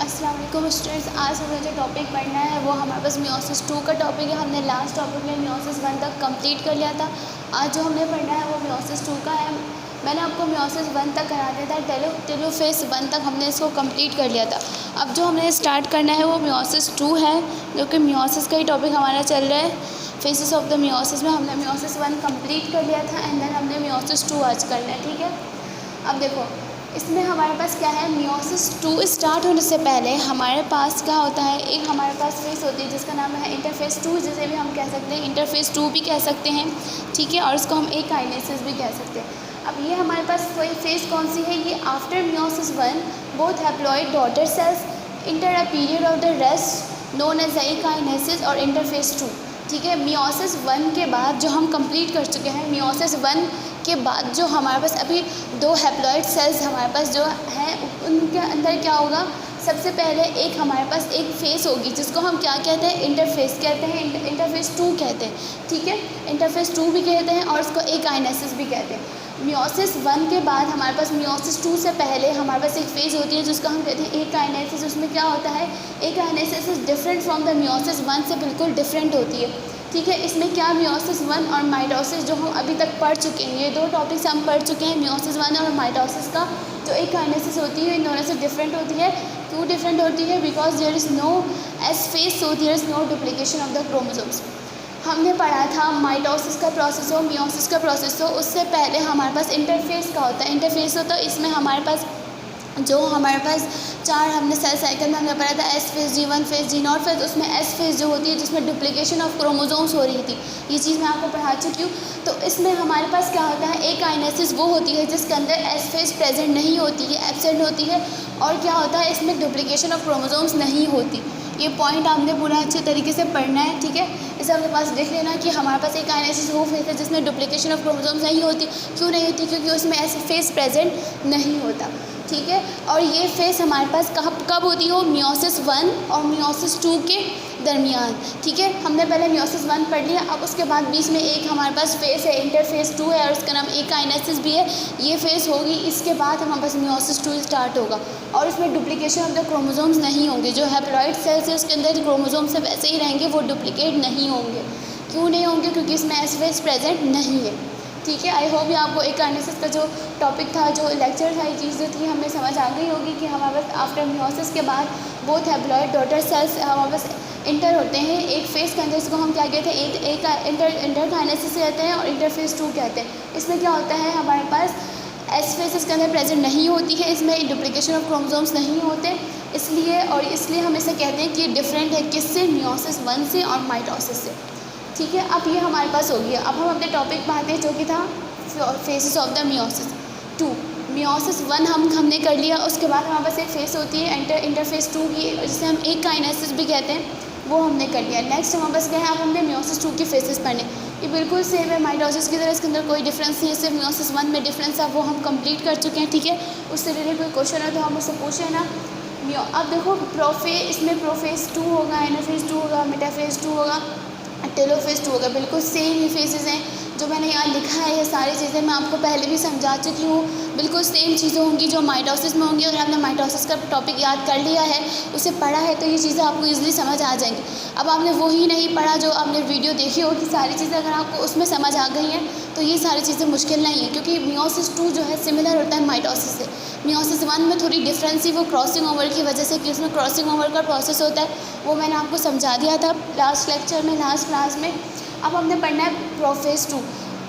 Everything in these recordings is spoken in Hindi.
अस्सलाम वालेकुम स्टूडेंट्स। आज हमें जो टॉपिक पढ़ना है वो हमारे पास मियोसिस 2 का टॉपिक है। हमने लास्ट टॉपिक में मियोसिस 1 तक कंप्लीट कर लिया था। आज जो हमने पढ़ना है वो मियोसिस 2 का है। मैंने आपको मियोसिस 1 तक करा दिया था, टेलोफेज 1 तक हमने इसको कंप्लीट कर लिया था। अब जो हमने स्टार्ट करना है वो मियोसिस 2 है, जो कि मियोसिस का ही टॉपिक हमारा चल रहा है। फेसेस ऑफ द मियोसिस में हमने मियोसिस 1 कंप्लीट कर लिया था एंड देन हमने मियोसिस 2 आज करना है, ठीक है। अब देखो इसमें हमारे पास क्या है, मियोसिस 2 स्टार्ट होने से पहले हमारे पास क्या होता है, एक हमारे पास फेस होती है जिसका नाम है इंटरफेस 2, जिसे भी हम कह सकते हैं इंटरफेस 2 भी कह सकते हैं, ठीक है। और इसको हम एकाइनेसिस भी कह सकते हैं। अब ये हमारे पास कोई फेस कौन सी है, ये after meiosis 1 both haploid daughter cells enter a period of the rest known as akinesis और इंटरफेस 2, ठीक है। मियोसिस 1 के बाद जो हम कंप्लीट कर चुके हैं, मियोसिस 1 के बाद जो हमारे पास अभी 2 हैप्लॉइड सेल्स हमारे पास जो हैं उनके अंदर क्या होगा, सबसे पहले एक हमारे पास एक फेस होगी जिसको हम क्या कहते हैं, इंटरफेस कहते हैं, इंटरफेस 2 कहते हैं, ठीक है। इंटरफेस 2 भी कहते हैं और इसको एकाइनेसिस भी कहते हैं। मियोसिस 1 के बाद हमारे पास मियोसिस 2 से पहले हमारे पास एक फेज़ होती है जिसको हम कहते हैं एकाइनेसिस। उसमें क्या होता है, akinesis is different from the meiosis 1 से बिल्कुल डिफरेंट होती है, ठीक है। इसमें क्या मियोसिस 1 और माइटोसिस जो हम अभी तक पढ़ चुके हैं, ये 2 टॉपिक्स हम पढ़ चुके हैं, मियोसिस 1 और माइटोसिस का जो एकाइनेसिस होती है इन दोनों से डिफरेंट होती है। क्यों डिफरेंट होती है, because there is no S phase, so there is no duplication of the chromosomes. हमने पढ़ा था माइटोसिस का प्रोसेस हो, मियोसिस का प्रोसेस हो, उससे पहले हमारे पास इंटरफेस का होता है। इंटरफेस होता है, इसमें हमारे पास जो हमारे पास 4 हमने सेल साइकिल में हमने पढ़ा था, S phase, G1 phase, G0 phase. उसमें एस फेज जो होती है जिसमें डुप्लीकेशन ऑफ क्रोमोसोम्स हो रही थी, ये चीज़ मैं आपको पढ़ा चुकी हूँ। तो इसमें हमारे पास क्या होता है, एकाइनेसिस वो होती है जिसके अंदर एस फेज प्रेजेंट नहीं होती है, एब्सेंट होती है। और क्या होता है, इसमें डुप्लीकेशन ऑफ क्रोमोसोम्स नहीं होती। ये पॉइंट आपने पूरा अच्छे तरीके से पढ़ना है, ठीक है। इसे अपने पास देख लेना कि हमारे पास एकाइनेसिस वो फेज है जिसमें डुप्लीकेशन ऑफ क्रोमोसोम्स नहीं होती। क्यों नहीं होती, क्योंकि उसमें ऐसे फेज प्रेजेंट नहीं होता, ठीक है। और ये फेस हमारे पास कब होती हो, मियोसिस 1 और मियोसिस 2 के दरमियान, ठीक है। हमने पहले मियोसिस 1 पढ़ लिया, अब उसके बाद बीच में एक हमारे पास फेस है, इंटरफेस 2 है और उसका नाम एकाइनेसिस भी है। ये फेस होगी, इसके बाद हमारे पास मियोसिस 2 स्टार्ट होगा और उसमें डुप्लीकेशन ऑफ द क्रोमोसोम्स नहीं होंगे। जो हैप्लॉइड सेल्स है उसके अंदर क्रोमोसोम्स सब वैसे ही रहेंगे, वो डुप्लीकेट नहीं होंगे। क्यों नहीं होंगे, क्योंकि इसमें एस फेस प्रेजेंट नहीं है, ठीक है। आई होप ये आपको एकाइनेसिस का जो टॉपिक था, जो लेक्चर था, ये चीज़ जो थी हमें समझ आ गई होगी कि हमारे पास आफ्टर मियोसिस के बाद बोथ हैप्लॉइड डॉटर सेल्स हमारे पास इंटर होते हैं एक फेस के अंदर। इसको हम क्या कहते हैं, इंटरकाइनेसिस कहते हैं और इंटरफेस 2 कहते हैं। इसमें क्या होता है, हमारे पास एस फेस इसके अंदर प्रेजेंट नहीं होती है, इसमें डुप्लीकेशन ऑफ क्रोमोसोम्स नहीं होते, इसलिए हम इसे कहते हैं कि डिफरेंट है किससे, मियोसिस 1 से और माइटोसिस से, ठीक है। अब ये हमारे पास हो गया। अब हम अपने टॉपिक पर आते हैं जो कि था faces of the meiosis 2। Meiosis 1 हमने कर लिया, उसके बाद हमारे पास एक फेस होती है इंटरफेस 2 की, जिसे हम एकाइनेसिस भी कहते हैं, वो हमने कर लिया। नेक्स्ट हमारे पास क्या है, अब हमने मियोसिस 2 के फेसेस पढ़ने। ये बिल्कुल सेम है माइटोसिस की तरह, इसके अंदर कोई डिफरेंस नहीं है, सिर्फ मियोसिस 1 में डिफरेंस है, वो हम कंप्लीट कर चुके हैं, ठीक है। उससे रिलेटेड कोई क्वेश्चन है तो हम उससे पूछे ना। अब देखो इसमें प्रोफेस 2 होगा, एनाफेस 2 होगा, मेटाफेस 2 होगा, टेलोफेज 2 होगा। बिल्कुल सेम ही फेसेस हैं, जो मैंने यहाँ लिखा है ये सारी चीज़ें मैं आपको पहले भी समझा चुकी हूँ। बिल्कुल सेम चीज़ें होंगी जो माइटोसिस में होंगी। अगर आपने माइटोसिस का टॉपिक याद कर लिया है, उसे पढ़ा है, तो ये चीज़ें आपको ईजिली समझ आ जाएंगी। अब आपने वही नहीं पढ़ा जो आपने वीडियो देखी होगी, सारी चीज़ें अगर आपको उसमें समझ आ गई हैं तो ये सारी चीज़ें मुश्किल नहीं है, क्योंकि मियोसिस 2 जो है सिमिलर होता है माइटोसिस से। मियोसिस 1 में थोड़ी डिफरेंस ही वो क्रॉसिंग ओवर की वजह से, कि उसमें क्रॉसिंग ओवर का प्रोसेस होता है, वो मैंने आपको समझा दिया था लास्ट लेक्चर में, लास्ट क्लास में। अब हमने पढ़ना है प्रोफेस 2।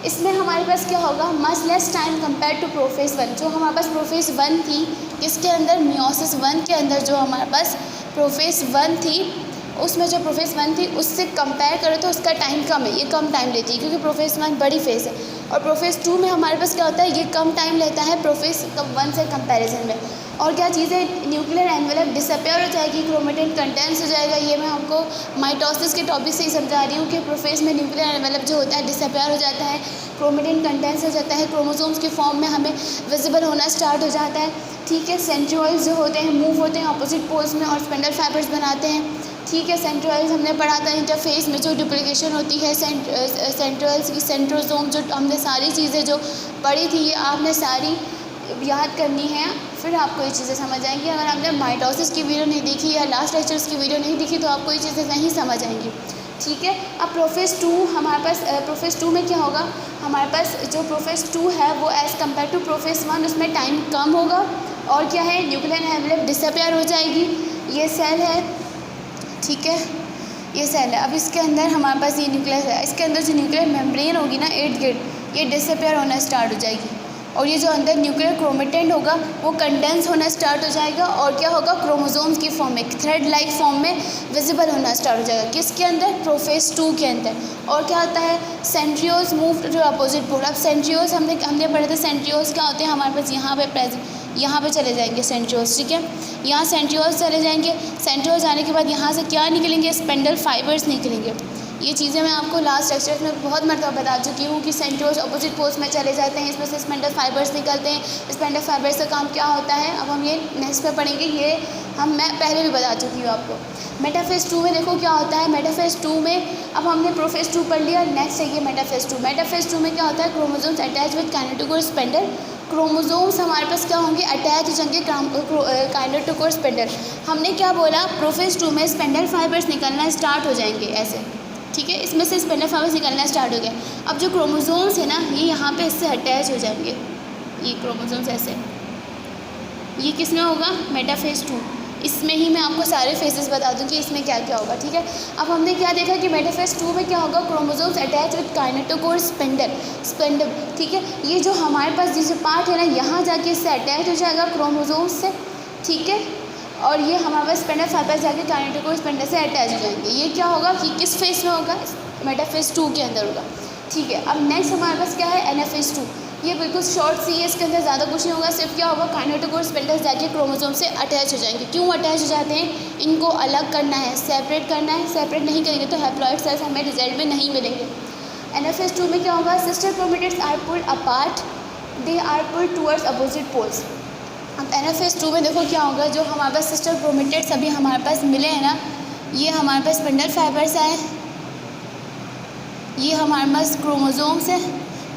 इसमें हमारे पास क्या होगा, much less time compare to prophase 1। जो हमारे पास प्रोफेस 1 थी, इसके अंदर मियोसिस 1 के अंदर जो हमारे पास प्रोफेस 1 थी, उसमें जो प्रोफेस 1 थी उससे कंपेयर करें तो उसका टाइम कम है, ये कम टाइम लेती है, क्योंकि प्रोफेस 1 बड़ी फेस है। और प्रोफेस 2 में हमारे पास क्या होता है, ये कम टाइम लेता है प्रोफेस 1 से कंपैरिजन में। और क्या चीज़ है, न्यूक्लियर एनवेलप डिसअपेयर हो जाएगी, क्रोमेटिन कंटेंस हो जाएगा। ये मैं आपको माइटोसिस के टॉपिक से ही समझा रही हूँ कि प्रोफेस में न्यूक्लियर एनवेलप जो होता है डिसअपेयर हो जाता है, क्रोमेटिन कंटेंस हो जाता है, क्रोमोसोम्स के फॉर्म में हमें विजिबल होना स्टार्ट हो जाता है, ठीक है। सेंट्रियोल्स जो होते हैं मूव होते हैं अपोजिट पोल्स में और स्पेंडल फाइबर्स बनाते हैं, ठीक है। सेंट्रियोल्स हमने पढ़ा था, इंटरफेस में जो डुप्लीकेशन होती है सेंट्रियोल्स की, सेंट्रोसोम, जो हमने सारी चीज़ें जो पढ़ी थी ये आपने सारी अब याद करनी है, फिर आपको ये चीज़ें समझ आएंगी। अगर आपने माइटोसिस की वीडियो नहीं देखी या लास्ट लेक्चर्स की वीडियो नहीं देखी तो आपको ये चीज़ें नहीं समझ आएंगी, ठीक है। अब प्रोफेस 2 हमारे पास, प्रोफेस 2 में क्या होगा, हमारे पास जो प्रोफेस 2 है वो एज़ कम्पेयर टू प्रोफेस 1 उसमें टाइम कम होगा, और क्या है, न्यूक्लियर एनवेलप डिसअपेयर हो जाएगी। ये सेल है, ठीक है, ये सेल है। अब इसके अंदर हमारे पास ये न्यूक्लियस है, इसके अंदर जो न्यूक्लियर मेम्ब्रेन होगी ना, इर्द गिर्द, ये डिसअपेयर होना स्टार्ट हो जाएगी, और ये जो अंदर न्यूक्लियर क्रोमेटिन होगा वो कंडेंस होना स्टार्ट हो जाएगा, और क्या होगा, क्रोमोसोम्स की फॉर्म में, थ्रेड लाइक फॉर्म में विजिबल होना स्टार्ट हो जाएगा। किसके अंदर, प्रोफेस 2 के अंदर। और क्या होता है, centrioles move to opposite pole. अब सेंट्रियोल्स हमने पढ़े थे, सेंट्रियोल्स क्या होते हैं हमारे पास, यहाँ पे प्रेजेंट, यहाँ पे चले जाएंगे सेंट्रियोल्स, ठीक है, यहाँ सेंट्रियोल्स चले जाएंगे। सेंट्रियोल्स आने के बाद यहाँ से क्या निकलेंगे, स्पेंडल फाइबर्स निकलेंगे। ये चीज़ें मैं आपको लास्ट लेक्चर में बहुत मरतबा बता चुकी हूँ कि सेंट्रियोल्स अपोजिट पोल्स में चले जाते हैं, इसमें से स्पेंडल फाइबर्स निकलते हैं। स्पेंडल फाइबर्स का काम क्या होता है, अब हम ये नेक्स्ट में पढ़ेंगे, ये मैं पहले भी बता चुकी हूँ आपको। मेटाफेज 2 में देखो क्या होता है, मेटाफेज 2 में अब हमने प्रोफेज 2 पढ़ लिया, नेक्स्ट है ये मेटाफेज 2। मेटाफेज 2 में क्या होता है, chromosomes attach with kinetochore spindle. Chromosomes हमारे पास क्या होंगे, अटैच हो जाएंगे काइनेटोकोर स्पेंडल। हमने क्या बोला, प्रोफेज 2 में स्पेंडल फाइबर्स निकलना स्टार्ट हो जाएंगे ऐसे, ठीक है, इसमें से स्पेंडल फाइबर्स निकलना स्टार्ट हो गया। अब जो क्रोमोसोम्स है ना, ये यहाँ पे इससे अटैच हो जाएंगे, ये क्रोमोसोम्स ऐसे, ये किस में होगा, मेटाफेज 2। इसमें ही मैं आपको सारे फेजेस बता दूँ कि इसमें क्या क्या होगा, ठीक है। अब हमने क्या देखा कि मेटाफेज 2 में क्या होगा, chromosomes attach with kinetochore spindle, ठीक है। ये जो हमारे पास जिस पार्ट है ना, यहाँ जाके इससे अटैच हो जाएगा क्रोमोसोम्स से, ठीक है, और ये हमारे पास स्पेंडल फाइबर जाके काइनेटोकोर स्पेंडल से अटैच हो जाएंगे। ये क्या होगा कि किस फेज में होगा, मेटाफेज 2 के अंदर होगा, ठीक है। अब नेक्स्ट हमारे पास क्या है, एनाफेज 2। ये बिल्कुल शॉर्ट सी है, इसके अंदर ज़्यादा कुछ नहीं होगा, सिर्फ क्या होगा, काइनेटोकोर स्पेंडल जाके क्रोमोसोम से अटैच हो जाएंगे। क्यों अटैच हो जाते हैं, इनको अलग करना है, सेपरेट करना है, सेपरेट नहीं करेंगे तो हैप्लॉइड सेल्स हमें रिजल्ट में नहीं मिलेंगे। एनाफेज 2 में क्या होगा, sister chromatids are pulled apart, they are pulled towards opposite poles. अब एनाफेज 2 में देखो क्या होगा, जो हमारे पास सिस्टर क्रोमेटिड्स अभी हमारे पास मिले हैं ना, ये हमारे पास स्पेंडल फाइबर्स आए, ये हमारे पास क्रोमोसोम्स है,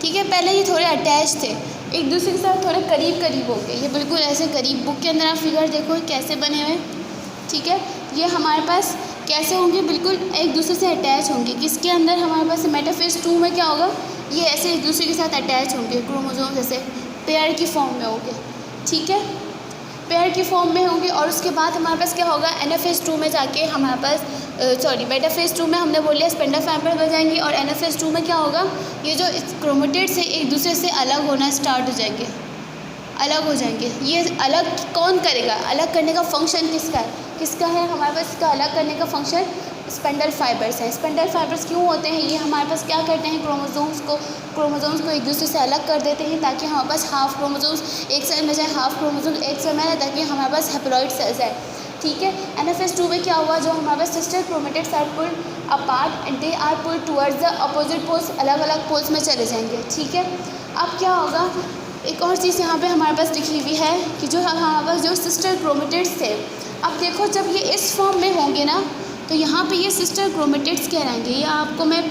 ठीक है। पहले ये थोड़े अटैच थे, एक दूसरे के साथ थोड़े करीब हो गए, ये बिल्कुल ऐसे करीब, बुक के अंदर आप फिगर देखो कैसे बने हुए, ठीक है। ये हमारे पास कैसे होंगे, बिल्कुल एक दूसरे से अटैच होंगे। किसके अंदर, हमारे पास मेटाफेज 2 में क्या होगा, ये ऐसे एक दूसरे के साथ अटैच होंगे, क्रोमोसोम्स ऐसे पेयर की फॉर्म में होंगे, ठीक है, पेयर की फॉर्म में होंगे। और उसके बाद हमारे पास क्या होगा, एनाफेज 2 में जाके हमारे पास मेटाफेज 2 में हमने बोल लिया स्पेंडल फाइबर बन जाएंगी, और एनाफेज 2 में क्या होगा, ये जो क्रोमेटिड्स से एक दूसरे से अलग होना स्टार्ट हो जाएंगे, अलग हो जाएंगे। ये अलग कौन करेगा, अलग करने का फंक्शन किसका है, हमारे पास इसका अलग करने का फंक्शन स्पेंडल फाइबर्स है। स्पेंडल फाइबर्स क्यों होते हैं, ये हमारे पास क्या करते हैं, क्रोमोसोम्स को एक दूसरे से अलग कर देते हैं, ताकि हमारे पास हाफ क्रोमोसोम्स एक सेल में जाए, हाफ क्रोमोसोम्स एक सेल में आए, ताकि हमारे पास हैप्लॉइड सेल्स है, ठीक है। एनाफेज 2 में क्या हुआ, जो हमारे पास sister chromatids are pulled apart and they are pulled towards the opposite poles, अलग अलग पोल्स में चले जाएंगे, ठीक है। अब क्या होगा, एक और चीज़ यहाँ पे हमारे पास लिखी हुई है कि जो हमारे पास जो सिस्टर क्रोमेटिड्स थे, अब देखो जब ये इस फॉर्म में होंगे ना, तो यहाँ पे ये सिस्टर क्रोमेटिड्स कहलाएंगे। ये आपको मैं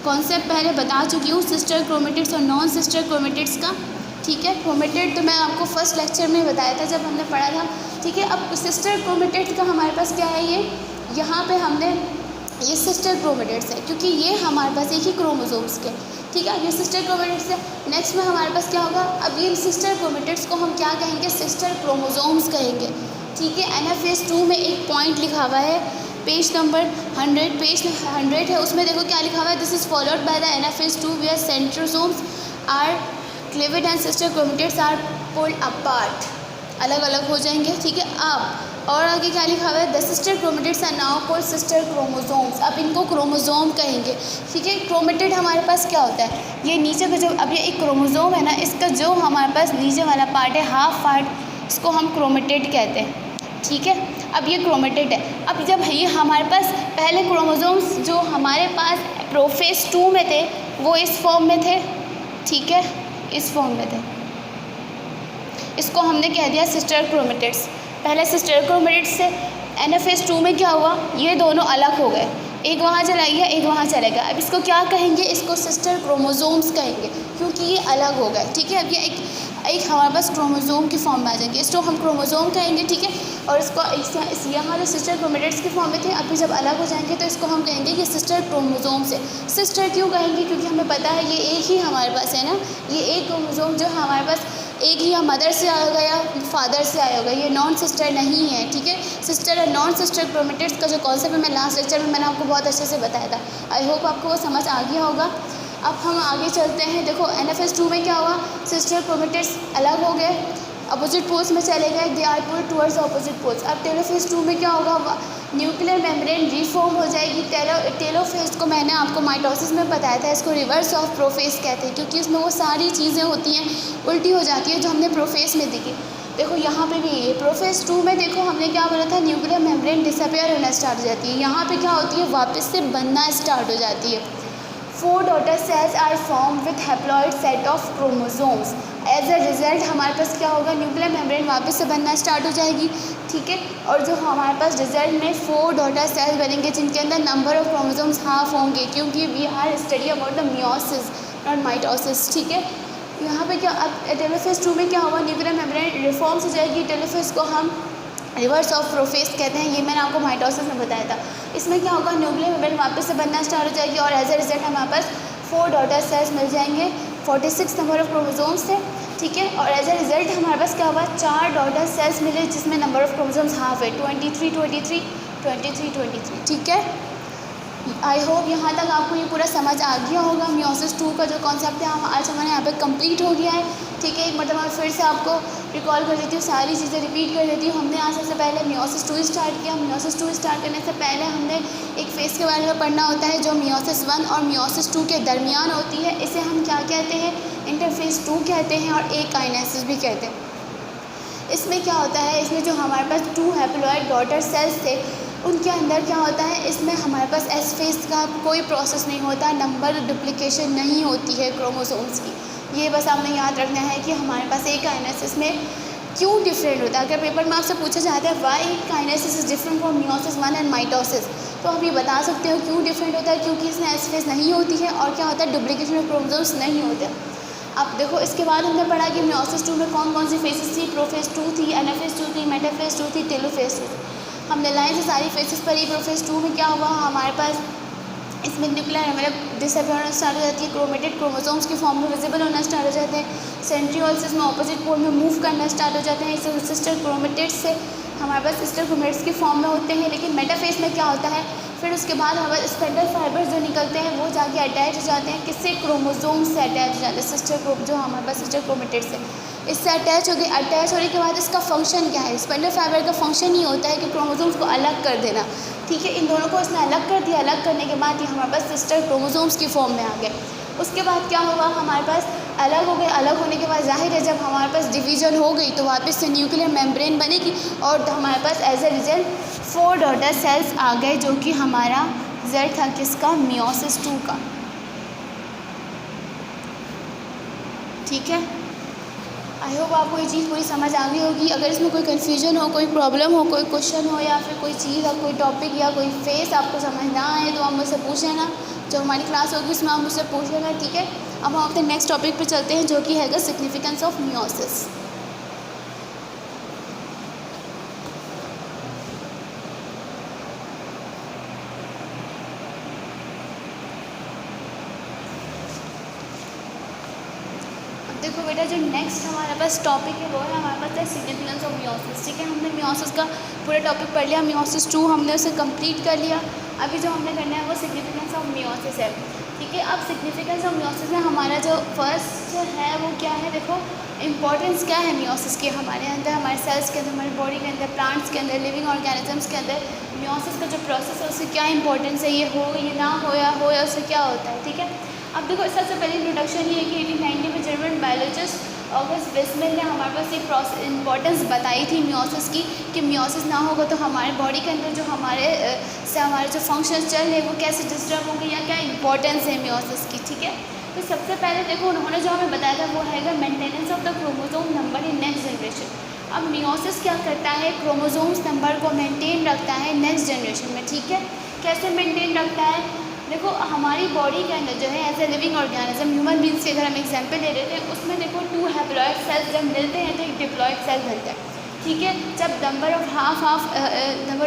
कॉन्सेप्ट पहले बता चुकी हूँ सिस्टर क्रोमेटिड्स और नॉन सिस्टर क्रोमेटिड्स का, ठीक है। क्रोमेटिड तो मैं आपको फर्स्ट लेक्चर में बताया था जब हमने पढ़ा था, ठीक है। अब सिस्टर क्रोमेटिड्स का हमारे पास क्या है, ये यहाँ पे हमने ये सिस्टर क्रोमेटिड्स है, क्योंकि ये हमारे पास एक ही क्रोमोसोम्स के, ठीक है, ये सिस्टर क्रोमेटिड्स है। नेक्स्ट में हमारे पास क्या होगा, अब ये सिस्टर क्रोमेटिड्स को हम क्या कहेंगे, सिस्टर क्रोमोसोम्स कहेंगे, ठीक है। एनाफेज 2 में एक पॉइंट लिखा हुआ है, पेज नंबर 100 है, उसमें देखो क्या लिखा हुआ है, this is followed by the anaphase 2 where centrosomes are cleaved and sister chromatids are pulled apart, अलग अलग हो जाएंगे, ठीक है। अब और आगे क्या लिखा हुआ है, the sister chromatids are now called sister chromosomes, अब इनको क्रोमोसोम कहेंगे, ठीक है। क्रोमेटिड हमारे पास क्या होता है, ये नीचे का जो, अब ये एक क्रोमोसोम है ना, इसका जो हमारे पास नीचे वाला पार्ट है, हाफ पार्ट, इसको हम क्रोमेटिड कहते हैं, ठीक है। अब ये क्रोमेटिड है। अब जब ये हमारे पास पहले क्रोमोसोम्स जो हमारे पास प्रोफेज 2 में थे वो इस फॉर्म में थे, ठीक है, इस फॉर्म में थे, इसको हमने कह दिया सिस्टर क्रोमेटिड्स। पहले सिस्टर क्रोमेटिड्स से एनाफेज 2 में क्या हुआ, ये दोनों अलग हो गए, एक वहाँ चला गया, एक वहाँ चला गया। अब इसको क्या कहेंगे, इसको सिस्टर क्रोमोसोम्स कहेंगे, क्योंकि ये अलग हो गए, ठीक है। अब ये एक एक हमारे पास क्रोमोसोम की फॉर्म में आ जाएंगे, इसको हम क्रोमोसोम कहेंगे, ठीक है। और इसको यहाँ जो सिस्टर क्रोमेटिड्स की फॉर्म में थे, अभी जब अलग हो जाएंगे तो इसको हम कहेंगे कि सिस्टर क्रोमोसोम से। सिस्टर क्यों कहेंगे? क्योंकि हमें पता है ये एक ही हमारे पास है ना, ये एक क्रोमोसोम जो हमारे पास एक ही मदर से आया होगा या फादर से आया होगा, ये नॉन सिस्टर नहीं है, ठीक है। सिस्टर और नॉन सिस्टर क्रोमेटिड्स का जो कॉन्सेप्ट है मैं लास्ट लेक्चर में मैंने आपको बहुत अच्छे से बताया था। आई होप आपको वो समझ आ गया होगा। अब हम आगे चलते हैं। देखो NFS2 में क्या हुआ, सिस्टर क्रोमेटिड्स अलग हो गए, अपोजिट पोल्स में चले गए, they are pulled towards opposite poles. अब टेलोफेज 2 में क्या होगा, न्यूक्लियर मेम्ब्रेन रिफॉर्म हो जाएगी। टेलोफेज को मैंने आपको माइटोसिस में बताया था, इसको रिवर्स ऑफ प्रोफेज कहते हैं, क्योंकि इसमें वो सारी चीज़ें होती हैं उल्टी हो जाती है जो हमने प्रोफेज में देखी। देखो यहाँ पे भी ये प्रोफेज 2 में देखो हमने क्या बोला था, न्यूक्लियर मेम्ब्रेन डिसअपियर होना स्टार्ट हो जाती है। यहाँ पे क्या होती है, वापस से बनना स्टार्ट हो जाती है। 4 daughter cells are form with haploid set of chromosomes. As a result हमारे पास क्या होगा, न्यूक्लियर मेम्ब्रेन वापस से बनना स्टार्ट हो जाएगी, ठीक है। और जो हमारे पास रिजल्ट में 4 डॉटर सेल्स बनेंगे जिनके अंदर नंबर ऑफ क्रोमोसोम्स हाफ होंगे, क्योंकि we are study about the meiosis not mitosis, ठीक है। यहाँ पे क्या, अब टेलोफेज 2 में क्या होगा, न्यूक्लियर मेम्ब्रेन रिफॉर्म्स हो जाएगी। टेलोफेज को हम रिवर्स ऑफ प्रोफेज कहते हैं, ये मैंने आपको माइटोसिस में बताया था। इसमें क्या होगा, न्यूक्लियर मेम्ब्रेन वापस से बनना स्टार्ट हो जाएगी और एज अ रिजल्ट हमारे पास 4 डॉटर सेल्स मिल जाएंगे, 46 नंबर ऑफ क्रोमोसोम्स थे, ठीक है। और एज अ रिजल्ट हमारे पास क्या हुआ, 4 डॉटर सेल्स मिले जिसमें नंबर ऑफ क्रोमोसोम्स हाफ है, 23, ठीक है। आई होप यहाँ तक आपको ये पूरा समझ आ गया होगा। मियोसिस 2 का जो कॉन्सेप्ट है आज हमारे यहाँ पे कंप्लीट हो गया है, ठीक है। एक मतलब मैं फिर से आपको रिकॉल कर देती हूँ, सारी चीज़ें रिपीट कर देती हूँ। हमने आज सबसे पहले मियोसिस 2 स्टार्ट किया। मियोसिस 2 स्टार्ट करने से पहले हमने एक फेज़ के बारे में पढ़ना होता है जो मियोसिस 1 और मियोसिस 2 के दरमियान होती है। इसे हम क्या कहते हैं, इंटरफेज 2 कहते हैं और एकाइनेसिस भी कहते हैं। इसमें क्या होता है, इसमें जो हमारे पास 2 हैप्लॉइड डॉटर सेल्स थे उनके अंदर क्या होता है, इसमें हमारे पास एस फेज का कोई प्रोसेस नहीं होता, नंबर डुप्लीकेशन नहीं होती है क्रोमोसोम्स की। ये बस आपने याद रखना है कि हमारे पास एक काइनेसिस में क्यों डिफरेंट होता है। अगर पेपर में आपसे पूछा जाता है why kinesis is different from meiosis 1 and mitosis, तो आप ये बता सकते हो क्यों डिफरेंट होता है, क्योंकि इसमें एस फेज नहीं होती है और क्या होता है, डुप्लीकेशन ऑफ क्रोमोसोम्स नहीं होते। अब देखो इसके बाद हमने पढ़ा कि मियोसिस 2 में कौन कौन सी फेजेस थी, प्रोफेज 2 थी, एनाफेज 2 थी, मेटाफेज 2 थी, टेलोफेज 2 थी। हमने लाइन से सारी फेजेस पढ़ी। प्रोफेज 2 में क्या हुआ, हमारे पास इसमें न्यूक्लियर मतलब डिसअपियर होना स्टार्ट हो जाती है, क्रोमेटेड क्रोमोसोम्स की फॉर्म में विजिबल होना स्टार्ट हो जाते हैं, सेंट्रियोल्स में ऑपोजिट पोल में मूव करना स्टार्ट हो जाते हैं। इसे सिस्टर क्रोमेटिड्स से हमारे पास सिस्टर क्रोमेटिड्स की फॉर्म में होते हैं। लेकिन मेटाफेज में क्या होता है, फिर उसके बाद हमारे स्पेंडल फाइबर्स जो निकलते हैं वो जाके अटैच हो जाते हैं, किससे, क्रोमोसोम से अटैच हो जाते हैं, सिस्टर जो हमारे पास सिस्टर क्रोमेटिड्स है इससे अटैच हो गए। अटैच होने के बाद इसका फंक्शन क्या है, स्पेंडल फाइबर का फंक्शन ही होता है कि क्रोमोसोम्स को अलग कर देना, ठीक है। इन दोनों को इसने अलग कर दिया, अलग करने के बाद ये हमारे पास सिस्टर क्रोमोसोम्स की फॉर्म में आ गए। उसके बाद क्या होगा, हमारे पास अलग हो गए। अलग होने के बाद जाहिर है जब हमारे पास डिवीजन हो गई तो वापस से न्यूक्लियर मेम्ब्रेन बनेगी और हमारे पास as a result 4 daughter cells आ गए, जो कि हमारा रिजल्ट था किसका, मियोसिस 2 का, ठीक है। आई होप आपको ये चीज़ पूरी समझ आ गई होगी। अगर इसमें कोई कन्फ्यूजन हो, कोई प्रॉब्लम हो, कोई क्वेश्चन हो या फिर कोई चीज़, कोई टॉपिक या कोई फेस आपको समझ ना आए तो आप मुझसे पूछ लेना। जो हमारी क्लास होगी उसमें आप मुझसे पूछ लेना, ठीक है। अब हम अपने नेक्स्ट टॉपिक पे चलते हैं जो कि है सिग्निफिकेंस ऑफ मियोसिस। देखो बेटा, जो नेक्स्ट हमारे पास टॉपिक है वो है हमारे पास है सिग्निफिकेंस ऑफ मियोसिस, ठीक है। हमने मियोसिस का पूरा टॉपिक पढ़ लिया, मियोसिस 2 हमने उसे कंप्लीट कर लिया। अभी जो हमने करना है वो सिग्निफिकेंस ऑफ मियोसिस है, ठीक है। अब सिग्निफिकेंस ऑफ मियोसिस में हमारा जो फर्स्ट है वो क्या है, देखो इंपॉर्टेंस क्या है मियोसिस की हमारे अंदर, हमारे सेल्स के अंदर, हमारी बॉडी के अंदर, प्लांट्स के अंदर, लिविंग ऑर्गेनिजम्स के अंदर मियोसिस का जो प्रोसेस है उससे क्या इंपॉर्टेंस है, ये हो ये ना हो या उससे क्या होता है, ठीक है। अब देखो सबसे पहले इंट्रोडक्शन ये है कि 1890 में जर्मन बायोलॉजिस्ट ऑगस्ट वेस्टमैन ने हमारे पास एक प्रोसेस इंपॉर्टेंस बताई थी मियोसिस की, कि मियोसिस ना होगा तो हमारे बॉडी के अंदर जो हमारे जो फंक्शंस चल रहे हैं वो कैसे डिस्टर्ब होंगे या क्या इंपॉर्टेंस है मियोसिस की, ठीक है। तो सबसे पहले देखो उन्होंने जो हमें बताया था वो है maintenance of the chromosome number in next generation. अब मियोसिस क्या करता है, क्रोमोसोम्स नंबर को मेंटेन रखता है नेक्स्ट जनरेशन में, ठीक है। कैसे मेंटेन रखता है, देखो हमारी बॉडी के अंदर जो है as a living organism human beings की अगर हम एग्जांपल ले रहे थे, उसमें देखो 2 हैप्लॉइड सेल्स जब मिलते हैं तो एक डिप्लॉइड सेल बनता है, ठीक है। जब नंबर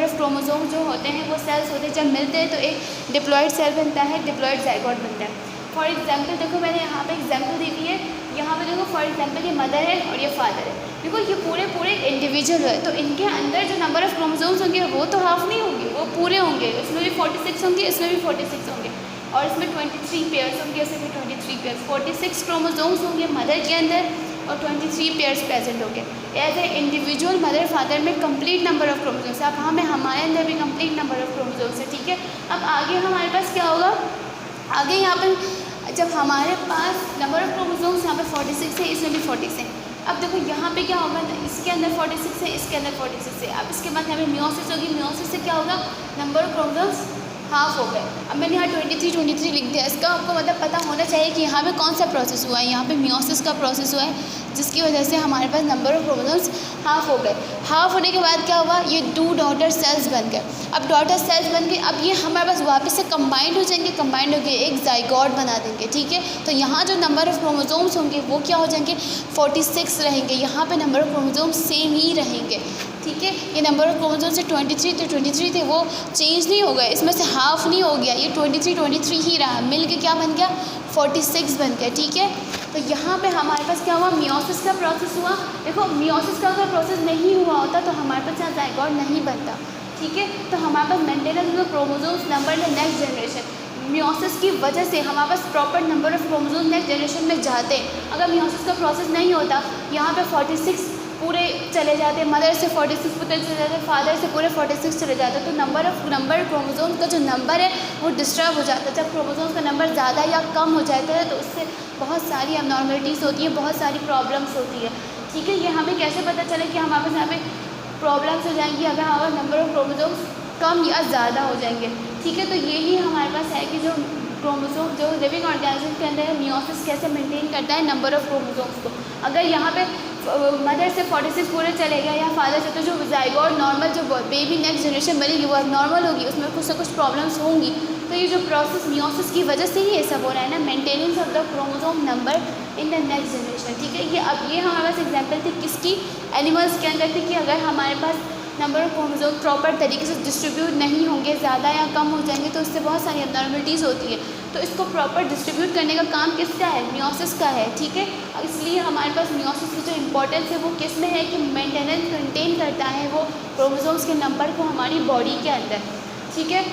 ऑफ क्रोमोसोम जो होते हैं वो सेल्स होते हैं, जब मिलते हैं तो एक डिप्लॉइड सेल बनता है, डिप्लॉइड जाइगोट बनता है। फॉर एग्जांपल देखो मैंने यहाँ पे एग्जांपल दी हुई है, यहाँ पे देखो फॉर एग्जांपल ये मदर है और ये फादर है, देखो ये पूरे इंडिविजुअल है, तो इनके अंदर जो नंबर ऑफ क्रोमोसोम्स होंगे वो तो हाफ नहीं होंगे, वो पूरे होंगे। इसमें भी 46 होंगे, इसमें भी 46 होंगे, और इसमें 23 पेयर्स होंगे, इसमें भी 23 पेयर्स। 46 क्रोमोसोम्स होंगे मदर के अंदर और 23 पेयर्स प्रेजेंट होंगे as a individual mother father में कंप्लीट नंबर ऑफ क्रोमोसोम्स। अब हमें हमारे अंदर भी कंप्लीट नंबर ऑफ क्रोमोसोम्स है, ठीक है। अब आगे हमारे पास क्या होगा, आगे यहाँ पर जब हमारे पास नंबर ऑफ क्रोमोसोम्स यहाँ पे 46 है, इसमें भी 46 है। अब देखो यहाँ पे क्या होगा, इसके अंदर 46 है, इसके अंदर 46 है। अब इसके बाद यहाँ पे मियोसिस होगी, मियोसिस से क्या होगा, नंबर ऑफ क्रोमोसोम्स हाफ हो गए। अब मैंने यहाँ 23 लिख दिया, इसका आपको मतलब पता होना चाहिए कि यहाँ पे कौन सा प्रोसेस हुआ है। यहाँ पे मियोसिस का प्रोसेस हुआ है, जिसकी वजह से हमारे पास नंबर ऑफ क्रोमोसोम्स हाफ हो गए। हाफ होने के बाद क्या हुआ, ये 2 डॉटर सेल्स बन गए। अब डॉटर सेल्स बन गए, अब ये हमारे पास वापस से कंबाइंड हो जाएंगे, कंबाइंड होकर एक जाइगोट बना देंगे, ठीक है। तो यहाँ जो नंबर ऑफ क्रोमोसोम्स होंगे वो क्या हो जाएंगे, 46 रहेंगे। यहाँ पे नंबर ऑफ क्रोमोसोम्स सेम ही रहेंगे, ठीक है। ये नंबर ऑफ क्रोमोसोम्स से 23 थे वो चेंज नहीं हो गए, इसमें से हाफ नहीं हो गया, ये 23 ही रहा, मिल के क्या बन गया, 46 बन गया, ठीक है। तो यहाँ पे हमारे पास क्या हुआ, मियोसिस का प्रोसेस हुआ। देखो मियोसिस का अगर प्रोसेस नहीं हुआ होता तो हमारे पास यहाँ जाइगोट नहीं बनता, ठीक है। तो हमारे पास maintenance of chromosomes number in next generation, meiosis की वजह से हमारे पास proper number of chromosomes next generation में जाते हैं। अगर मियोसिस का प्रोसेस नहीं होता, यहाँ पे 46 पूरे चले जाते, मदर से 46 पूरे चले जाते, फादर से पूरे 46 चले जाते, तो नंबर क्रोमोसोम्स का जो नंबर है वो डिस्टर्ब हो जाता है। जब क्रोमोसोम्स का नंबर ज़्यादा या कम हो जाता है तो उससे बहुत सारी अबनॉर्मलिटीज़ होती है, बहुत सारी प्रॉब्लम्स होती है, ठीक है। ये हमें कैसे पता चले कि हमारे पास यहाँ पे प्रॉब्लम्स हो जाएंगी अगर हमारा नंबर ऑफ क्रोमोसोम्स कम या ज़्यादा हो जाएंगे, ठीक है। तो यही हमारे पास है कि जो क्रोमोसोम जो लिविंग ऑर्गेनिज्म के अंदर मियोसिस कैसे मेंटेन करता है नंबर ऑफ क्रोमोसोम्स को। अगर यहाँ पे मदर से 46 पूरे चले गए या फादर से, तो जो जाइगोट नॉर्मल जो बेबी नेक्स्ट जनरेशन बनेगी वो नॉर्मल होगी, उसमें कुछ ना कुछ प्रॉब्लम्स होंगी। तो ये जो प्रोसेस मियोसिस की वजह से ही ये सब हो रहा है ना, maintenance of the chromosome number in the next generation, ठीक है। ये हमारे पास एग्जाम्पल थी किसकी, एनिमल्स के अंदर थी, कि अगर हमारे पास नंबर ऑफ क्रोमोसोम प्रॉपर तरीके से डिस्ट्रीब्यूट नहीं होंगे, ज़्यादा या कम हो जाएंगे, तो उससे बहुत सारी अबनॉर्मलिटीज़ होती है। तो इसको प्रॉपर डिस्ट्रीब्यूट करने का काम किसका है, मियोसिस का है, ठीक है। इसलिए हमारे पास मियोसिस की जो इम्पोर्टेंस है वो किस में है कि मेंटेनेंस मेंटेन करता है वो क्रोमोसोम्स के नंबर को हमारी बॉडी के अंदर, ठीक है।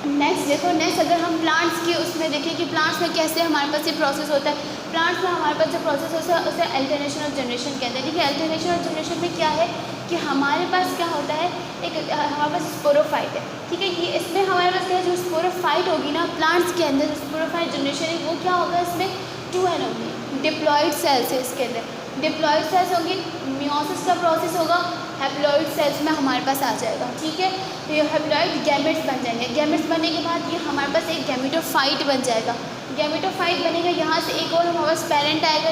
नेक्स्ट देखो, नेक्स्ट अगर हम प्लांट्स की उसमें देखें कि प्लांट्स में कैसे हमारे पास ये प्रोसेस होता है। प्लांट्स में हमारे पास जो प्रोसेस होता है उसे अल्टरनेशन ऑफ जनरेशन कहते हैं, ठीक है। अल्टरनेशन ऑफ जनरेशन में क्या है कि हमारे पास क्या होता है, एक हमारे पास स्पोरोफाइट है, ठीक है। ये इसमें हमारे पास क्या है, जो स्पोरोफाइट होगी ना प्लांट्स के अंदर, स्पोरोफाइट जनरेशन है वो क्या होगा, इसमें 2n होगी, डिप्लॉइड सेल्स है इसके अंदर, डिप्लॉइड सेल्स होंगी। मियोसिस का प्रोसेस होगा, हैप्लॉइड सेल्स में हमारे पास आ जाएगा, ठीक है। तो ये हैप्लॉइड गैमेट्स बन जाएंगे, गैमेट्स बनने के बाद ये हमारे पास एक गैमेटोफाइट बन जाएगा, गैमेटोफाइट बनेगा। यहाँ से एक और हमारे पास पेरेंट आएगा,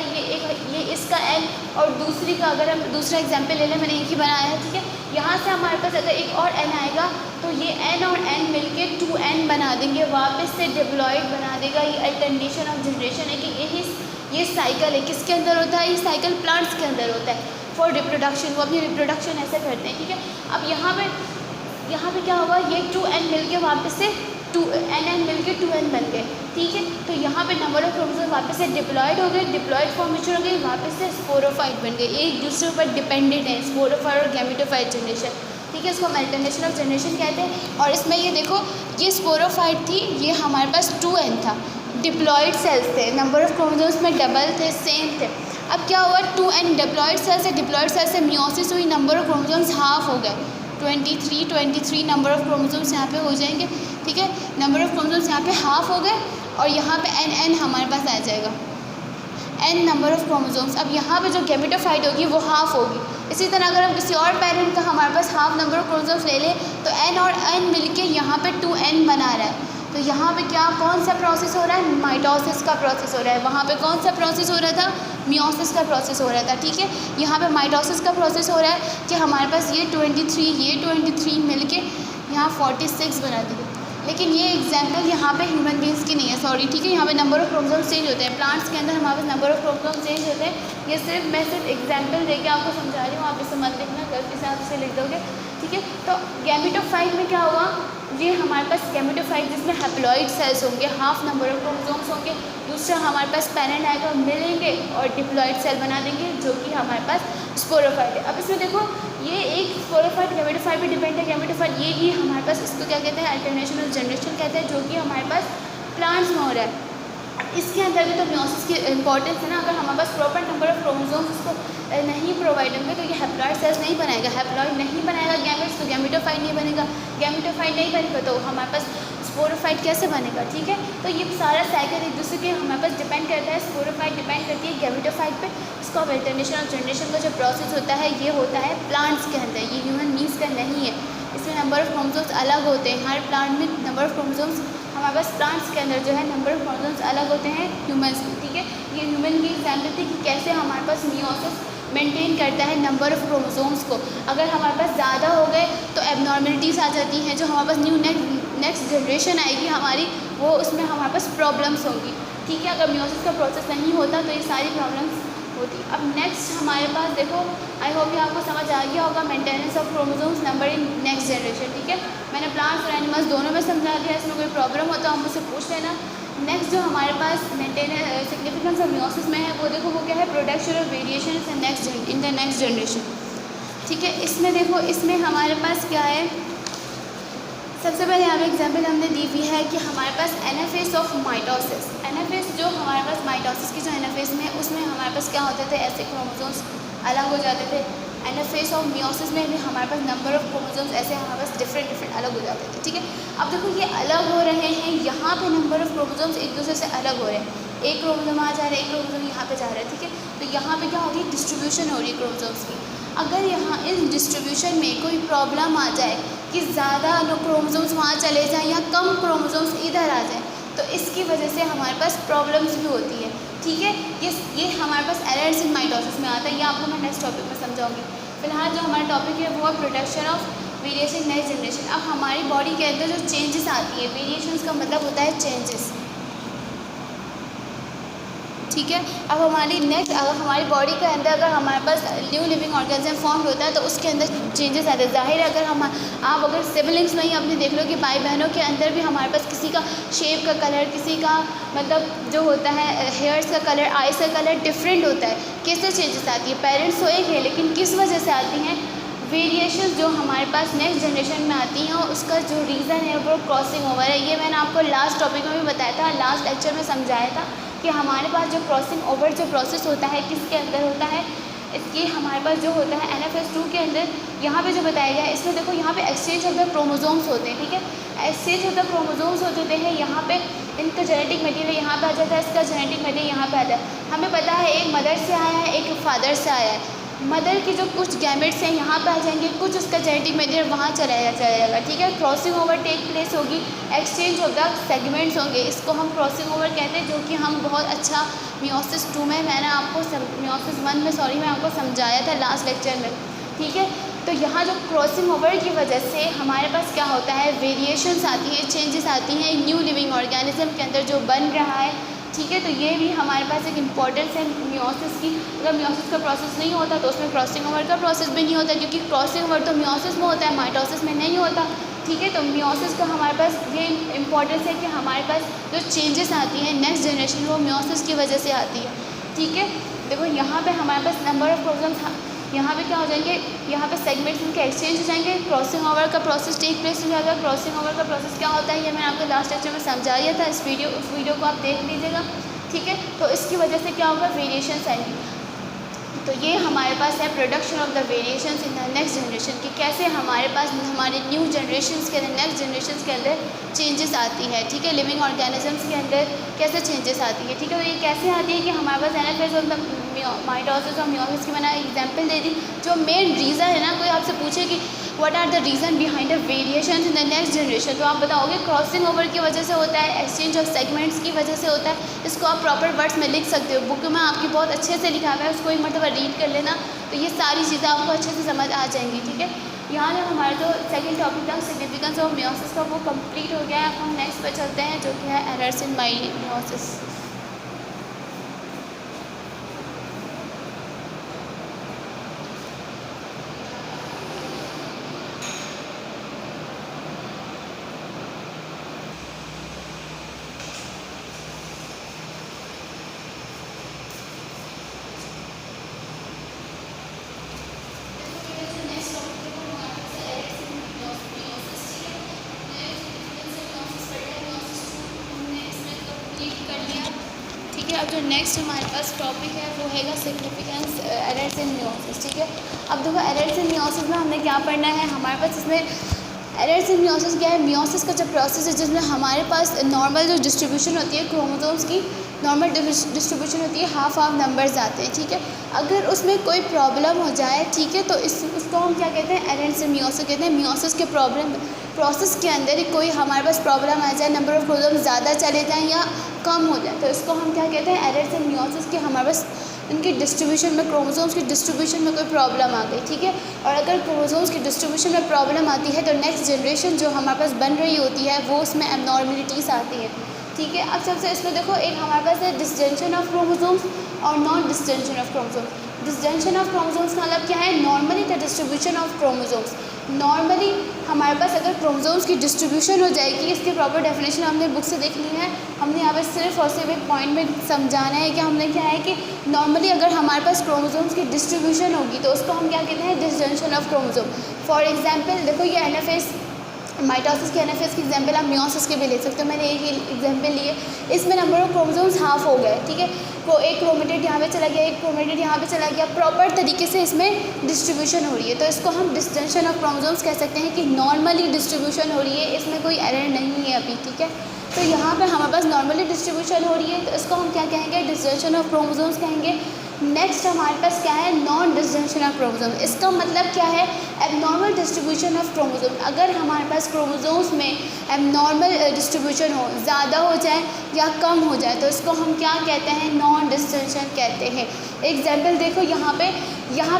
ये इसका एन, और दूसरी का अगर हम दूसरा एग्जाम्पल ले लें, मैंने एक ही बनाया है, ठीक है। यहाँ से हमारे पास अगर एक और एन आएगा तो ये एन और एन मिलके 2n बना देंगे, वापस से डिप्लॉइड बना देगा। ये अल्टरनेशन ऑफ जनरेशन है कि ये साइकिल है, किसके अंदर होता है, ये साइकिल प्लांट्स के अंदर होता है फॉर रिप्रोडक्शन, वो अपनी रिप्रोडक्शन ऐसे करते हैं, ठीक है। अब यहाँ पे क्या होगा, ये 2n मिल के वापस से n मिल के 2n बन गए, ठीक है। तो यहाँ पे नंबर ऑफ क्रोमोसोम वापस से डिप्लॉइड हो गए, डिप्लॉइड फॉर्मेशन हो गई, वापस से स्पोरोफाइट बन गए, एक दूसरे पर डिपेंडेंट है स्पोरोफाइट और गैमेटोफाइट जनरेशन, ठीक है। इसको हम अल्टरनेशन ऑफ जनरेशन कहते हैं। और इसमें ये देखो, ये स्पोरोफाइट थी, ये हमारे पास 2n था, डिप्लॉइड सेल्स थे, नंबर ऑफ क्रोमोसोम्स में डबल थे, सेम थे। अब क्या हुआ, 2n डिप्लॉइड सेल्स से मियोसिस हुई, नंबर ऑफ क्रोमोसोम्स हाफ हो गए, 23 नंबर ऑफ क्रोमोसोम्स यहाँ पे हो जाएंगे, ठीक है। नंबर ऑफ क्रोमोसोम्स यहाँ पे हाफ हो गए और यहाँ पे n हमारे पास आ जाएगा, n नंबर ऑफ क्रोमोसोम्स। अब यहाँ पे जो गैमेटोफाइट होगी वो हाफ होगी। इसी तरह अगर हम किसी और पेरेंट का हमारे पास हाफ नंबर ऑफ क्रोमोसोम्स ले लें तो n और n मिलके यहाँ पे 2n बना रहा है। तो यहाँ पे कौन सा प्रोसेस हो रहा है, माइटोसिस का प्रोसेस हो रहा है। वहाँ पे कौन सा प्रोसेस हो रहा था, मियोसिस का प्रोसेस हो रहा था, ठीक है। यहाँ पे माइटोसिस का प्रोसेस हो रहा है कि हमारे पास ये 23 मिलके यहाँ 46 बना देंगे। लेकिन ये एग्जाम्पल यहाँ पे ह्यूमन बींग्स की नहीं है, सॉरी, ठीक है। यहाँ पे नंबर ऑफ क्रोमोसोम्स चेंज होते हैं, प्लांट्स के अंदर हमारे पास नंबर ऑफ क्रोमोसोम्स चेंज होते हैं। ये सिर्फ मैं एग्जाम्पल देके आपको समझा रही हूँ, आप इसे मत लिखना, गलती से आप इसे लिख दोगे, ठीक है। तो गैमेटोफाइट में क्या होगा, ये हमारे पास गैमेटोफाइट जिसमें हैप्लॉइड सेल्स होंगे, हाफ नंबर ऑफ क्रोमोसोम्स होंगे। दूसरा हमारे पास पैरेंट आएगा, मिलेंगे और डिप्लॉइड सेल बना देंगे, जो कि हमारे पास स्पोरोफाइट है। अब इसमें देखो, ये एक स्पोरोफाइट गैमेटोफाइट पे डिपेंड है। गैमेटोफाइट ये ही हमारे पास, इसको क्या कहते हैं, अल्टरनेशन ऑफ जनरेशन कहते हैं, जो कि हमारे पास प्लांट्स में हो रहा है। इसके अंदर भी तो मियोसिस की इंपॉर्टेंस है ना। अगर हमारे पास प्रॉपर नंबर ऑफ क्रोमोसोम्स इसको नहीं प्रोवाइड होंगे तो ये हैप्लॉइड सेल्स नहीं बनाएगा। हैप्लॉइड नहीं बनाएगा गैमेट्स, तो गैमेटोफाइट नहीं बनेगा। गैमेटोफाइट नहीं बनेगा तो हमारे पास स्पोरोफाइट कैसे बनेगा, ठीक है। तो ये सारा साइकिल एक दूसरे के हमारे पास डिपेंड करता है। स्पोरोफाइट डिपेंड करती है गैमेटोफाइट पे। इसको अब अल्टरनेशन ऑफ जनरेशन का जो प्रोसेस होता है ये होता है प्लांट्स के अंदर, ये ह्यूमन बींग्स का नहीं है। इसमें नंबर ऑफ क्रोमोसोम्स अलग होते हैं। हर प्लांट में नंबर ऑफ क्रोमोसोम्स, हमारे पास प्लांट्स के अंदर जो है नंबर ऑफ क्रोमोसोम्स अलग होते हैं ह्यूमन्स में, ठीक है। ये ह्यूमन की एग्जाम्पल थी कि कैसे हमारे पास मियोसिस मेंटेन करता है नंबर ऑफ क्रोमोसोम्स को। अगर हमारे पास ज़्यादा हो गए तो एबनॉर्मलिटीज़ आ जाती हैं, जो हमारे पास नेक्स्ट जनरेशन आएगी हमारी, वो उसमें हमारे पास प्रॉब्लम्स होंगी, ठीक है। अगर मियोसिस का प्रोसेस नहीं होता तो ये सारी प्रॉब्लम्स होती। अब नेक्स्ट हमारे पास देखो, आई होप ये आपको समझ आ गया होगा, maintenance of chromosomes number in next generation, ठीक है। मैंने प्लांट्स और एनिमल्स दोनों में समझा दिया, इसमें कोई प्रॉब्लम हो तो आप मुझसे पूछ लेना। नेक्स्ट जो हमारे पास मेंटेनेंस सिग्निफिकेंस ऑफ मियोसिस में है, वो देखो वो क्या है, production of variation in the next generation, ठीक है। इसमें देखो, इसमें हमारे पास क्या है, सबसे पहले यहाँ पे एग्जाम्पल हमने दी हुई है कि हमारे पास एनाफेज ऑफ माइटोसिस। एनाफेज जो हमारे पास माइटोसिस की जो एनाफेज में है, उसमें हमारे पास क्या होते थे, ऐसे क्रोमोसोम्स अलग हो जाते थे। एनाफेज ऑफ मियोसिस में भी हमारे पास नंबर ऑफ क्रोमोसोम्स ऐसे हमारे पास डिफरेंट अलग हो जाते थे, ठीक है। अब देखो ये अलग हो रहे हैं, यहाँ पे नंबर ऑफ क्रोमोसोम्स एक दूसरे से अलग हो रहे हैं। एक क्रोमोसोम आ जा रहा है, एक क्रोमोसोम यहाँ पे जा रहा है, ठीक है। तो यहाँ पे क्या होगी, डिस्ट्रीब्यूशन हो रही है क्रोमोसोम्स की। अगर यहाँ इस डिस्ट्रीब्यूशन में कोई प्रॉब्लम आ जाए कि ज़्यादा क्रोमोसोम्स वहाँ चले जाएँ या कम क्रोमोसोम्स इधर आ जाएँ, तो इसकी वजह से हमारे पास प्रॉब्लम्स भी होती है, ठीक है। ये हमारे पास एरर्स इन माइटोसिस में आता है, ये आपको मैं नेक्स्ट टॉपिक में समझाऊंगी। फिलहाल जो हमारा टॉपिक है वो है production of variation next generation. अब हमारी बॉडी के अंदर जो चेंजेस आती है, वेरिएशंस का मतलब होता है चेंजेस, ठीक है। अब हमारी नेक्स्ट, अगर हमारी बॉडी के अंदर अगर हमारे पास न्यू लिविंग ऑर्गेनिज्म फॉर्म होता है तो उसके अंदर चेंजेस आते हैं। जाहिर है, अगर आप अगर सिबलिंग्स में ही अपने देख लो कि भाई बहनों के अंदर भी हमारे पास किसी का शेप का कलर, किसी का मतलब जो होता है हेयर्स का कलर, आइज का कलर डिफरेंट होता है। कैसे चेंजेस आती है, पेरेंट्स तो एक है लेकिन किस वजह से आती हैं, वेरिएशंस जो हमारे पास नेक्स्ट जनरेशन में आती हैं, और उसका जो रीज़न है वो क्रॉसिंग ओवर है। ये मैंने आपको लास्ट टॉपिक में भी बताया था, लास्ट लेक्चर में समझाया था कि हमारे पास जो क्रॉसिंग ओवर जो प्रोसेस होता है किसके अंदर होता है, इसके हमारे पास जो होता है NF2 के अंदर। यहाँ पे जो बताया गया है इसमें देखो, यहाँ पे एक्सचेंज ऑफ द क्रोमोसोम्स होते हैं, ठीक है। एक्सचेंज ऑफ द क्रोमोसोम्स होते हैं, यहाँ पे इनका जेनेटिक मटेरियल यहाँ पे आ जाता है, इसका जेनेटिक मटेरियल यहाँ पे आता है। हमें पता है एक मदर से आया है, एक फादर से आया है। मदर की जो कुछ गैमेट्स हैं यहाँ पे आ जाएंगे, कुछ उसका जेनेटिक मटेरियल वहाँ चला जाएगा, ठीक है। क्रॉसिंग ओवर टेक प्लेस होगी, एक्सचेंज ऑफ द सेगमेंट्स होंगे, इसको हम क्रॉसिंग ओवर कहते हैं, जो कि हम बहुत अच्छा मियोसिस 2 में मैंने आपको मियोसिस 1 में सॉरी मैं आपको समझाया था लास्ट लेक्चर में, ठीक है। तो यहाँ जो क्रॉसिंग ओवर की वजह से हमारे पास क्या होता है, वेरिएशंस आती हैं, चेंजेस आती हैं न्यू लिविंग ऑर्गेनिज्म के अंदर जो बन रहा है, ठीक है। तो ये भी हमारे पास एक इम्पॉर्टेंस है मियोसिस की। अगर मियोसिस का प्रोसेस नहीं होता तो उसमें क्रॉसिंग ओवर का प्रोसेस भी नहीं होता, क्योंकि क्रॉसिंग ओवर तो मियोसिस में होता है, माइटोसिस में नहीं होता, ठीक है। तो मियोसिस का हमारे पास ये इम्पॉर्टेंस है कि हमारे पास जो चेंजेस आती हैं नेक्स्ट जनरेशन वो मियोसिस की वजह से आती है, ठीक है। देखो यहाँ पे हमारे पास नंबर ऑफ क्रोमोसोम्स, यहाँ पे क्या हो जाएंगे, यहाँ पे सेगमेंट्स इनके एक्सचेंज हो जाएंगे, क्रॉसिंग ओवर का प्रोसेस टेक प्लेस हो जाएगा। क्रॉसिंग ओवर का प्रोसेस क्या होता है ये मैंने आपको लास्ट लेक्चर में समझा दिया था, उस वीडियो को आप देख लीजिएगा, ठीक है। तो इसकी वजह से क्या होगा, वेरिएशंस आएंगी। तो ये हमारे पास है production of the variations in the next generation, कि कैसे हमारे पास हमारे न्यू जनरेशन्स के अंदर, नेक्स्ट जनरेशन्स के अंदर चेंजेस आती है, ठीक है। लिविंग ऑर्गेनिजम्स के अंदर कैसे चेंजेस आती है, ठीक है। तो ये कैसे आती है कि हमारे पास एनाफेज ऑफ द माइटोसिस और मियोसिस की मैंने एग्जाम्पल दे दी। जो मेन रीज़न है ना, कोई आपसे पूछे कि what are the reason behind the variation in the next generation, तो आप बताओगे क्रॉसिंग ओवर की वजह से होता है, एक्सचेंज ऑफ सेगमेंट्स की वजह से होता है। इसको आप प्रॉपर वर्ड्स में लिख सकते हो, बुक में आपकी बहुत अच्छे से लिखा हुआ है, उसको एक मरतबा रीड कर लेना, तो ये सारी चीज़ें आपको अच्छे से समझ आ जाएंगी, ठीक है। यहाँ जो हमारा जो सेकंड टॉपिक था सिग्निफिकेंस ऑफ मियोसिस का वो कंप्लीट हो गया है। अब हम नेक्स्ट पे चलते हैं जो कि है एरर्स इन मियोसिस। ठीक है, अब जो नेक्स्ट हमारे पास टॉपिक है वो हैगा सिग्निफिकेंस एरर्स इन मियोसिस। ठीक है, अब देखो एरर्स इन मियोसिस में हमने क्या पढ़ना है, हमारे पास इसमें एरर्स इन मियोसिस क्या है, मियोसिस का जो प्रोसेस है जिसमें हमारे पास नॉर्मल जो डिस्ट्रीब्यूशन होती है क्रोमोसोम्स की, नॉर्मल डिस्ट्रीब्यूशन होती है, हाफ नंबर्स आते हैं। ठीक है, अगर उसमें कोई प्रॉब्लम हो जाए, ठीक है, तो उसको हम क्या कहते हैं, एरर्स इन मियोसिस कहते हैं। मियोसिस के प्रोसेस के अंदर ही कोई हमारे पास प्रॉब्लम आ जाए, नंबर ऑफ क्रोमोसोम्स ज़्यादा चले जाएँ या कम हो जाए, तो इसको हम क्या कहते हैं, एरर्स इन मियोसिस के हमारे पास इनकी डिस्ट्रीब्यूशन में, क्रोमोसोम्स की डिस्ट्रीब्यूशन में कोई प्रॉब्लम आ गई। ठीक है, और अगर क्रोमोसोम्स की डिस्ट्रीब्यूशन में प्रॉब्लम आती है तो नेक्स्ट जनरेशन जो हमारे पास बन रही होती है वो उसमें एबनॉर्मलिटीज़ आती है। ठीक है, अब सबसे इसमें देखो एक हमारे पास है डिसजंक्शन ऑफ क्रोमोसोम्स और non disjunction of chromosomes. Disjunction of chromosomes का मतलब क्या है, normally the distribution of chromosomes. Normally हमारे पास अगर क्रोमोसोम्स की डिस्ट्रीब्यूशन हो जाएगी, इसकी प्रॉपर डेफिनेशन हमने बुक से देख ली है, हमने यहाँ पर सिर्फ और सिर्फ एक पॉइंट में समझाना है कि हमने क्या है कि नॉर्मली अगर हमारे पास क्रोमोसोम्स की डिस्ट्रीब्यूशन होगी तो उसको हम क्या कहते हैं, disjunction of chromosome. For example देखो ये एनाफेज, माइटोसिस के एनाफेज की एग्जांपल आप मियोसिस के भी ले सकते हो, मैंने एक ही एग्जांपल लिए, इसमें नंबर ऑफ क्रोमोसोम्स हाफ हो गए। ठीक है, को एक क्रोमेटिड यहाँ पे चला गया, एक क्रोमेटिड यहाँ पे चला गया, प्रॉपर तरीके से इसमें डिस्ट्रीब्यूशन हो रही है, तो इसको हम डिसजंक्शन ऑफ क्रोमोसोम्स कह सकते हैं कि नॉर्मली डिस्ट्रीब्यूशन हो रही है, इसमें कोई एरर नहीं है अभी। ठीक है, तो यहाँ पे हमारे पास नॉर्मली डिस्ट्रीब्यूशन हो रही है, तो इसको हम क्या कहेंगे, डिसजंक्शन ऑफ क्रोमोसोम्स कहेंगे। नेक्स्ट हमारे पास क्या है, नॉन डिसजंक्शन ऑफ क्रोमोसोम। इसका मतलब क्या है, एबनॉर्मल डिस्ट्रीब्यूशन ऑफ क्रोमोसोम। अगर हमारे पास क्रोमोसोम्स में एबनॉर्मल डिस्ट्रीब्यूशन हो, ज़्यादा हो जाए या कम हो जाए, तो इसको हम क्या कहते हैं, नॉन डिसजंक्शन कहते हैं। एग्जाम्पल देखो यहाँ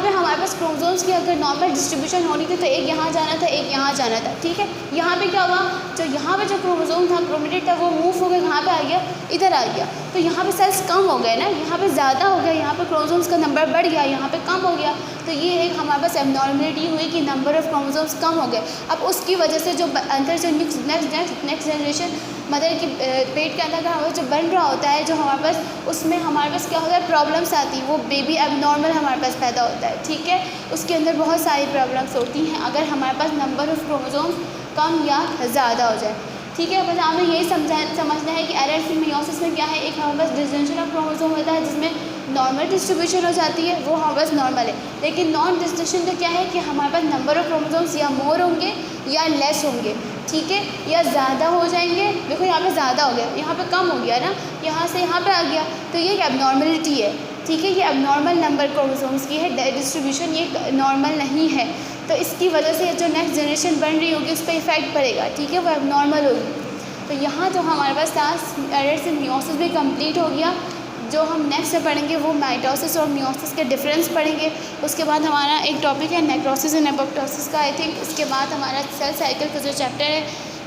पे हमारे पास क्रोमोसोम्स की अगर नॉर्मल डिस्ट्रीब्यूशन होनी थी तो एक यहाँ जाना था, एक यहाँ जाना था। ठीक है, यहाँ पे क्या हुआ, जो यहाँ पे जो क्रोमोसोम था, क्रोमेटिड था, वो मूव हो गया, कहाँ पे आ गया, इधर आ गया, तो यहाँ पे सेल्स कम हो गए ना, यहाँ पे ज़्यादा हो गया, यहाँ पे क्रोमोसोम्स का नंबर बढ़ गया, यहाँ पे कम हो गया, तो ये एक हमारे पास एबनॉर्मलिटी हुई कि नंबर ऑफ क्रोमोसोम्स कम हो गए। अब उसकी वजह से जो अंदर जो नेक्स्ट जनरेशन मदर की पेट के अंदर का जो बन रहा होता है, जो हमारे पास उसमें हमारे पास क्या होता है, प्रॉब्लम्स आती हैं, वो बेबी एबनॉर्मल हमारे पास पैदा होता है। ठीक है, उसके अंदर बहुत सारी प्रॉब्लम्स होती हैं अगर हमारे पास नंबर ऑफ़ क्रोमोसोम्स कम या ज़्यादा हो जाए। ठीक है, बस हमें यही समझना है कि एरर्स इन मियोसिस में क्या है, एक हमारे पास डिसजंक्शन ऑफ क्रोमोसोम होता है जिसमें नॉर्मल डिस्ट्रीब्यूशन हो जाती है, वो हमारे पास नॉर्मल है। लेकिन नॉन डिसजंक्शन तो क्या है कि हमारे पास नंबर ऑफ़ क्रोमोसोम्स या मोर होंगे या लेस होंगे। ठीक है, या ज़्यादा हो जाएंगे, देखो यहाँ पे ज़्यादा हो गया, यहाँ पे कम हो गया ना, यहाँ से यहाँ पे आ गया, तो ये एक एबनॉर्मलिटी है। ठीक है, ये एबनॉर्मल नंबर क्रोमोसोम्स की है डिस्ट्रीब्यूशन, ये नॉर्मल नहीं है, तो इसकी वजह से जो नेक्स्ट जनरेशन बन रही होगी उस पर इफेक्ट पड़ेगा। ठीक है, वो एबनॉर्मल होगी। तो यहाँ जो हमारे पास था एरर्स इन मियोसिस भी कंप्लीट हो गया। जो हम नेक्स्ट में पढ़ेंगे वो माइटोसिस और मियोसिस के डिफरेंस पढ़ेंगे। उसके बाद हमारा एक टॉपिक है नेक्रोसिस एंड एपोप्टोसिस का, आई थिंक इसके बाद हमारा सेल साइकिल का जो चैप्टर है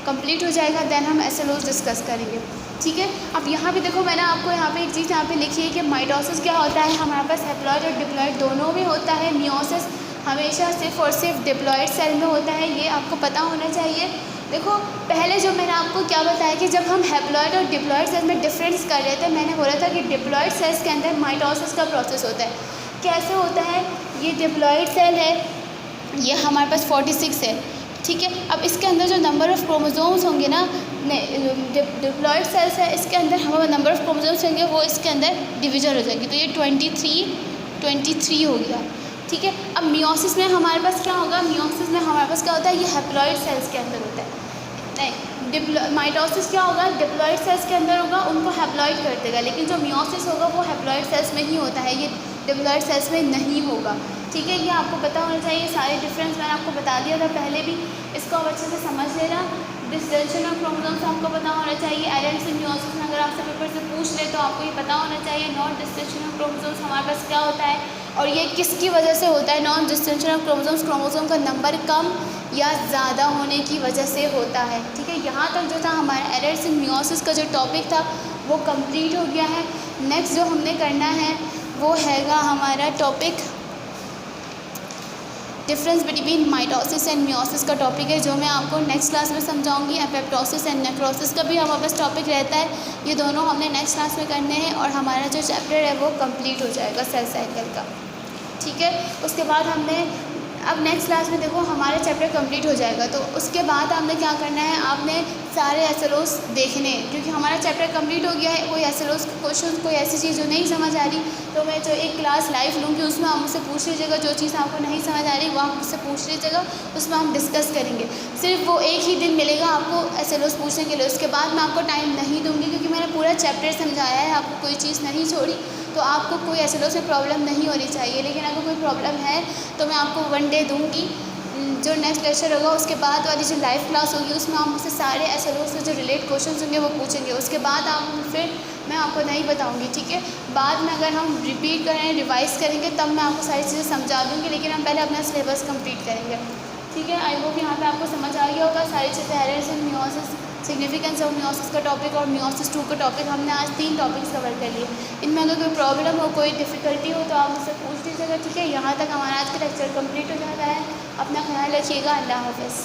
कंप्लीट हो जाएगा, देन हम SLOs डिस्कस करेंगे। ठीक है, अब यहाँ पे देखो मैंने आपको यहाँ पे एक चीज़ यहाँ पे लिखी है कि माइटोसिस क्या होता है, हमारे पास हैप्लॉइड और डिप्लॉइड दोनों में होता है। मियोसिस हमेशा सिर्फ और सिर्फ डिप्लॉइड सेल में होता है, ये आपको पता होना चाहिए। देखो पहले जो मैंने आपको क्या बताया कि जब हम हैप्लॉइड और डिप्लॉइड सेल्स में डिफरेंस कर रहे थे, मैंने बोला था कि डिप्लॉइड सेल्स के अंदर माइटोसिस का प्रोसेस होता है। कैसे होता है, ये डिप्लॉइड सेल है, ये हमारे पास 46 है। ठीक है, अब इसके अंदर जो नंबर ऑफ़ क्रोमोसोम्स होंगे ना, डिप्लॉइड सेल्स है, इसके अंदर हमारे नंबर ऑफ़ क्रोमोसोम्स होंगे, वो इसके अंदर डिविजन हो जाएगी, तो ये 23 हो गया। ठीक है, अब मियोसिस में हमारे पास क्या होगा, मियोसिस में हमारे पास क्या होता है, ये हैप्लॉइड सेल्स के अंदर होता है। नहीं, माइटोसिस क्या होगा, डिप्लॉइड सेल्स के अंदर होगा, उनको हैप्लॉइड कर देगा, लेकिन जो मियोसिस होगा वो हैप्लॉइड सेल्स में ही होता है, ये डिप्लॉइड सेल्स में नहीं होगा। ठीक है, ये आपको पता होना चाहिए। सारे डिफरेंस मैंने आपको बता दिया था पहले भी, इसको आप अच्छे से समझ लेना। डिसजंक्शन ऑफ क्रोमोसोम्स आपको पता होना चाहिए। एरर्स इन मियोसिस में अगर आपसे पेपर से पूछ ले तो आपको ये पता होना चाहिए। नॉन डिसजंक्शन ऑफ क्रोमोसोम्स हमारे पास क्या होता है, और ये किसकी वजह से होता है? Non distinction of chromosomes, chromosome का नंबर कम या ज़्यादा होने की वजह से होता है। ठीक है, यहाँ तक जो था हमारा एरर्स इन मियोसिस का जो टॉपिक था वो कंप्लीट हो गया है। नेक्स्ट जो हमने करना है वो हैगा हमारा topic difference between mitosis and meiosis का टॉपिक है, जो मैं आपको नेक्स्ट क्लास में समझाऊंगी। एपोप्टोसिस एंड नेक्रोसिस का भी हमारे पास टॉपिक रहता है। ये दोनों हमने नेक्स्ट क्लास में करने हैं और हमारा जो चैप्टर है वो कंप्लीट हो जाएगा सेल साइकिल का। ठीक है, उसके बाद हमने अब नेक्स्ट क्लास में देखो हमारा चैप्टर कंप्लीट हो जाएगा, तो उसके बाद आपने क्या करना है, आपने सारे एसएलओस देखने हैं, क्योंकि हमारा चैप्टर कंप्लीट हो गया है। कोई एसएलओस क्वेश्चन, कोई ऐसी चीज़ जो नहीं समझ आ रही, तो मैं जो एक क्लास लाइव लूँगी उसमें आप मुझसे पूछ लीजिएगा। जो चीज़ आपको नहीं समझ आ रही वो आप मुझसे पूछ लीजिएगा, उसमें हम डिस्कस करेंगे। सिर्फ वो एक ही दिन मिलेगा आपको एसएलओस पूछने के लिए, उसके बाद मैं आपको टाइम नहीं दूँगी, क्योंकि मैंने पूरा चैप्टर समझाया है, आपको कोई चीज़ नहीं छोड़ी, तो आपको कोई एसएलओस में प्रॉब्लम नहीं होनी चाहिए। लेकिन अगर कोई प्रॉब्लम है तो मैं आपको 1 डे दूँगी। जो नेक्स्ट लेक्चर होगा उसके बाद वाली जो लाइव क्लास होगी उसमें आप मुझसे सारे एसएलओ से जो रिलेट क्वेश्चन होंगे वो पूछेंगे। उसके बाद आप फिर मैं आपको नहीं बताऊंगी। ठीक है, बाद में अगर हम रिपीट करें, रिवाइज करेंगे, तब मैं आपको सारी चीज़ें समझा दूँगी, लेकिन हम पहले अपना सिलेबस कंप्लीट करेंगे। ठीक है, आई होप यहाँ पे आपको समझ आ गया होगा सारी चीज़ें। Errors in meiosis, significance of meiosis का टॉपिक और मियोसिस 2 का टॉपिक हमने आज 3 टॉपिक्स कवर कर लिए। इनमें अगर कोई प्रॉब्लम हो, कोई डिफ़िकल्टी हो तो आप मुझसे पूछ लीजिएगा। ठीक है, यहाँ तक हमारा आज का लेक्चर कंप्लीट हो जाता है। अपना ख्याल रखिएगा। अल्लाह हाफ़िज़।